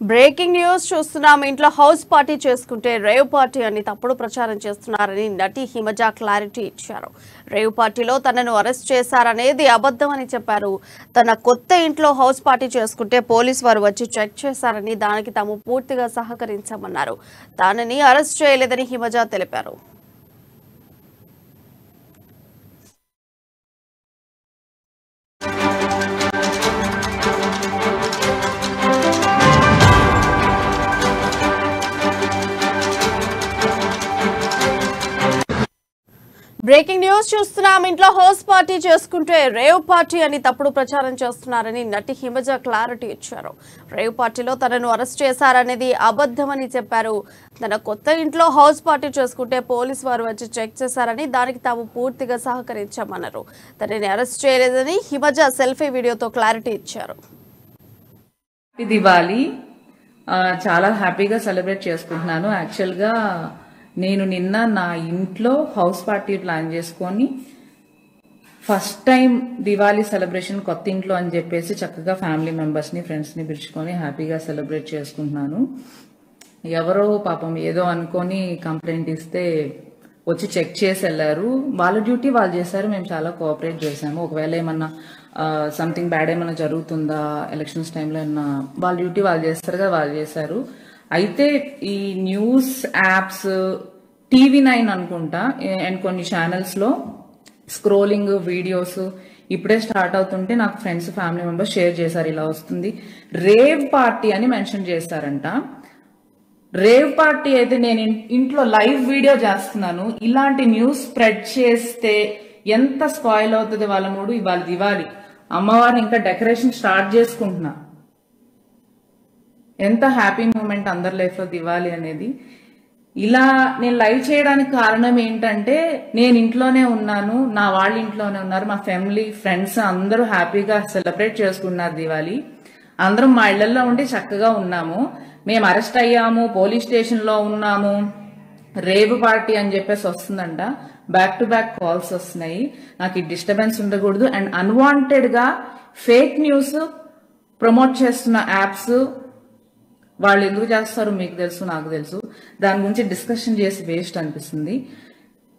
Breaking news చూస్తున్నాం. ఇంట్లో house party చేసుకుంటే రేవ్ పార్టీ అని తప్పుడు ప్రచారం చేస్తున్నారని నటి హిమజ క్లారిటీ ఇచ్చారు. రేవ్ పార్టీలో తనను అరెస్ట్ చేశారనేది అబద్ధమని చెప్పారు. తన కొత్త ఇంట్లో హౌస్ పార్టీ చేసుకుంటే పోలీసు వారు వచ్చి చెక్ చేశారని, దానికి తాము పూర్తిగా సహకరించామన్నారు. తనని అరెస్ట్ చేయలేదని హిమజ తెలిపారు. బ్రేకింగ్ న్యూస్ చూస్తున్నాం. ఇంట్లో హౌస్ పార్టీ చేసుకుంటే రేవ్ పార్టీ అని తప్పుడు ప్రచారం చేస్తున్నారని నటి హిమజ క్లారిటీ ఇచ్చారు. రేవ్ పార్టీలో తనను అరెస్ట్ చేశారనేది అబద్ధమని చెప్పారు. తన కొత్త ఇంట్లో హౌస్ పార్టీ చేసుకుంటే పోలీసు వారు వచ్చి చెక్ చేశారని, దానికి తాము పూర్తిగా సహకరించామన్నారు. తనని అరెస్ట్ చేయలేదని హిమజ సెల్ఫీ వీడియోతో క్లారిటీ ఇచ్చారు. దివాళీ చాలా హ్యాపీగా సెలబ్రేట్ చేసుకుంటున్నాను. యాక్చువల్గా నేను నిన్న నా ఇంట్లో హౌస్ పార్టీ ప్లాన్ చేసుకొని ఫస్ట్ టైం దివాళీ సెలబ్రేషన్ కొత్త ఇంట్లో అని చెప్పేసి చక్కగా ఫ్యామిలీ మెంబర్స్ని ఫ్రెండ్స్ని పిలుచుకొని హ్యాపీగా సెలబ్రేట్ చేసుకుంటున్నాను. ఎవరో పాపం ఏదో అనుకొని కంప్లైంట్ ఇస్తే వచ్చి చెక్ చేసి వెళ్ళారు. వాళ్ళ డ్యూటీ వాళ్ళు చేశారు. మేము చాలా కోఆపరేట్ చేశాము. ఒకవేళ ఏమన్నా సంథింగ్ బ్యాడ్ ఏమన్నా జరుగుతుందా ఎలక్షన్స్ టైంలో ఏమన్నా వాళ్ళ డ్యూటీ వాళ్ళు చేస్తారు కదా, వాళ్ళు చేశారు. అయితే ఈ న్యూస్ యాప్స్ TV9 అనుకుంటా అండ్ కొన్ని ఛానల్స్ లో స్క్రోలింగ్ వీడియోస్ ఇప్పుడే స్టార్ట్ అవుతుంటే నాకు ఫ్రెండ్స్ ఫ్యామిలీ మెంబర్స్ షేర్ చేశారు. ఇలా వస్తుంది రేవ్ పార్టీ అని మెన్షన్ చేశారంట. రేవ్ పార్టీ అయితే నేను ఇంట్లో లైవ్ వీడియో చేస్తున్నాను. ఇలాంటి న్యూస్ స్ప్రెడ్ చేస్తే ఎంత స్పాయిల్ అవుతుంది వాళ్ళ మూడు. ఇవాళ దివాళీ, అమ్మవారు ఇంకా డెకరేషన్ స్టార్ట్ చేసుకుంటున్నా. ఎంత హ్యాపీ మూమెంట్ అందరి లైఫ్ లో దివాళీ అనేది. ఇలా నేను లైవ్ చేయడానికి కారణం ఏంటంటే నేను ఇంట్లోనే ఉన్నాను, నా వాళ్ళ ఇంట్లోనే ఉన్నారు, మా ఫ్యామిలీ ఫ్రెండ్స్ అందరూ హ్యాపీగా సెలబ్రేట్ చేసుకున్నారు దివాళీ. అందరం మా ఇళ్లలో ఉండి చక్కగా ఉన్నాము. మేము అరెస్ట్ అయ్యాము, పోలీస్ స్టేషన్ లో ఉన్నాము, రేవ్ పార్టీ అని చెప్పేసి వస్తుందంట. బ్యాక్ టు బ్యాక్ కాల్స్ వస్తున్నాయి. నాకు ఈ డిస్టర్బెన్స్ ఉండకూడదు. అండ్ అన్వాంటెడ్ గా ఫేక్ న్యూస్ ప్రమోట్ చేస్తున్న యాప్స్ వాళ్ళు ఎందుకు చేస్తారో మీకు తెలుసు, నాకు తెలుసు. దాని గురించి డిస్కషన్ చేసి వేస్ట్ అనిపిస్తుంది.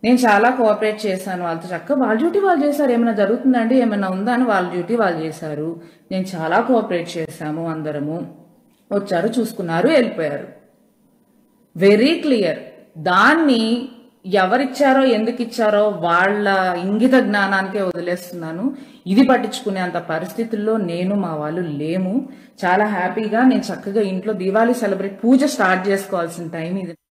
నేను చాలా కోఆపరేట్ చేశాను వాళ్ళతో. చక్కగా వాళ్ళ డ్యూటీ వాళ్ళు చేశారు. ఏమైనా జరుగుతుందండి, ఏమైనా ఉందా అని వాళ్ళ డ్యూటీ వాళ్ళు చేశారు. నేను చాలా కోఆపరేట్ చేశాము. అందరము వచ్చారు, చూసుకున్నారు, వెళ్ళిపోయారు. Very clear. దాన్ని ఎవరిచ్చారో ఎందుకు ఇచ్చారో వాళ్ళ ఇంగిత జ్ఞానానికే వదిలేస్తున్నాను. ఇది పట్టించుకునే అంత పరిస్థితుల్లో నేను మా వాళ్ళు లేము. చాలా హ్యాపీగా నేను చక్కగా ఇంట్లో దీవాళీ సెలబ్రేట్ పూజ స్టార్ట్ చేసుకోవాల్సిన టైం ఇది.